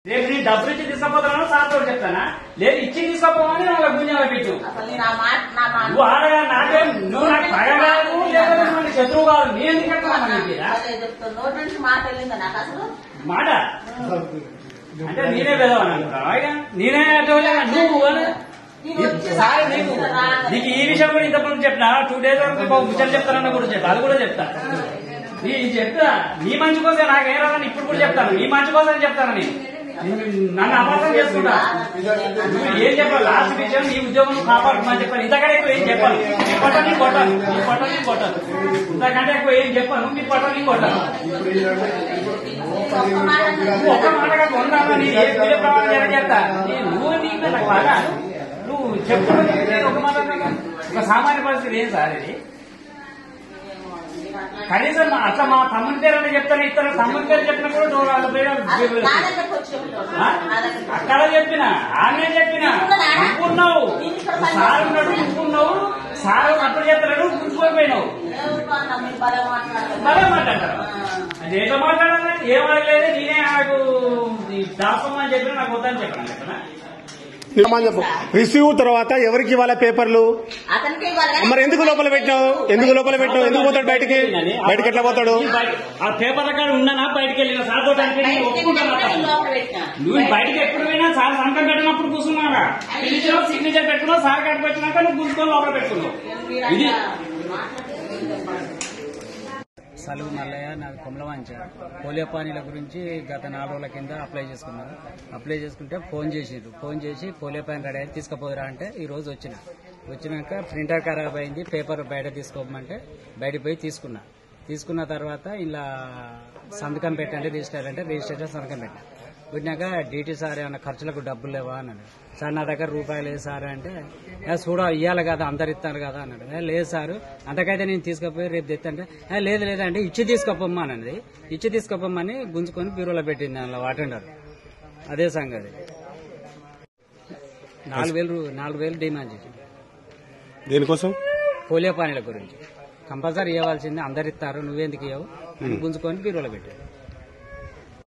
రేపు నేను డబ్బులు ఇచ్చి తీసుకుపోతాను సార్తో చెప్తానా లేదు ఇచ్చి తీసుకోపోమని వాళ్ళ గుంజాల పెట్టు నువ్వు ఆడగా నాకే నువ్వు నాకు పగరాదు లేదా శత్రువు కాదు నేను ఎందుకు మాట అంటే నేనే పెదవని అనుకుంటావా నేనే నువ్వు సార్ నీకు ఈ విషయం కూడా ఇంతకుముందు చెప్పినా 2 days వరకు ముచ్చట్లు చెప్తానన్న కూడా చెప్తా అది కూడా చెప్తా నీ చెప్తా నీ మంచి కోసం నాకేం రాదని ఇప్పుడు కూడా చెప్తాను నీ మంచి కోసం చెప్తాను నేను నన్ను అపార్థం చేసుకుంటా నువ్వు ఏం చెప్పాలి లాస్ట్ విషయం నీ ఉద్యోగం కాపాడుకోమని చెప్పాను ఇంతకంటే ఎక్కువ ఏం చెప్పాను నీ పొట్ట నీ కొట్టాను నీ పొట్ట నీ కొట్టాను ఇంతకంటే ఎక్కువ ఏం చెప్పాను నీ పొట్ట నీ కొట్టాను నువ్వు ఒక్క మాటగా కొన్నాను నీ ఏ వీడియో ప్రమాణం చేస్తా నువ్వు నీకు నాకు బాగా నువ్వు చెప్పుకోవాలి ఒక మాట ఒక సామాన్య పరిస్థితి ఏం సార్ ఇది కనీసం అట్లా మా తమ్ముని పేరు అంటే చెప్తాను ఇస్తాను తమ్ముని పేరు చెప్పినప్పుడు నువ్వు వాళ్ళ పేరు అక్కడ చెప్పిన ఆమె చెప్పిన నువ్వున్నావు సార్ ఉన్నాడు నువ్వున్నావు సార్ అప్పుడు చెప్తాడు గుర్తుకోపోయినావు భలే మాట్లాడతారు అది ఎట్లా మాట్లాడాలి ఏం అడగలేదు నేనే నాకు దాసం అని చెప్పిన నాకు వద్దని చెప్పాను చెప్పనా రిసీవ్ తర్వాత ఎవరికి ఇవ్వాలి పేపర్లు మరి ఎందుకు లోపల పెట్టినావు ఎందుకు పోతాడు బయటికి ఎట్లా పోతాడు ఆ పేపర్ల కాడ ఉన్నానా బయటకు వెళ్ళిన సార్ నువ్వు బయటకు ఎప్పుడు పోయినా సార్ సంతం పెట్టినప్పుడు కూర్చున్నాగా సిగ్నేచర్ పెట్టుకున్నావు సార్ కట్టు పెట్టినాక నువ్వు కూర్చుకొని లోపల పెట్టుకున్నావు ఇది సలువు మల్లయ్య నాది కొమలవాంచ పోలియో పానీల గురించి గత 4 రోజుల కింద అప్లై చేసుకుంటే ఫోన్ చేసి పోలియో పానీ రెడీ అయితే తీసుకుపోదురా అంటే ఈ రోజు వచ్చినాక ప్రింటర్ ఖరాబ్ అయింది పేపర్ బయట తీసుకోమంటే బయటకు పోయి తీసుకున్న తర్వాత ఇలా సంతకం పెట్టండి రిజిస్టర్ సంతకం పెట్టండి పెట్టినాక డీటీ సార్ ఏమన్నా ఖర్చులకు డబ్బులు లేవా అన్నాడు సార్ నా దగ్గర రూపాయలు లేదు సార్ అంటే ఇవ్వాలి కదా అందరు ఇస్తారు కదా అన్నాడు లేదు సార్ అంతకైతే నేను తీసుకుపోయి రేపు తెత్తంటే లేదంటే ఇచ్చి తీసుకుపోమ్మా అన్నది ఇచ్చి తీసుకుపోమ్మని గుంజుకొని బ్యూరోలో పెట్టింది అందులో వాటండర్ అదే సంగతి 4,000 డిమాండ్ చేసింది దేనికోసం పోలియో పానీల గురించి కంపల్సరీ ఇవ్వాల్సింది అందరు ఇస్తారు నువ్వెందుకు ఇవ్వవు గుంజుకొని బ్యూరోలో పెట్టాడు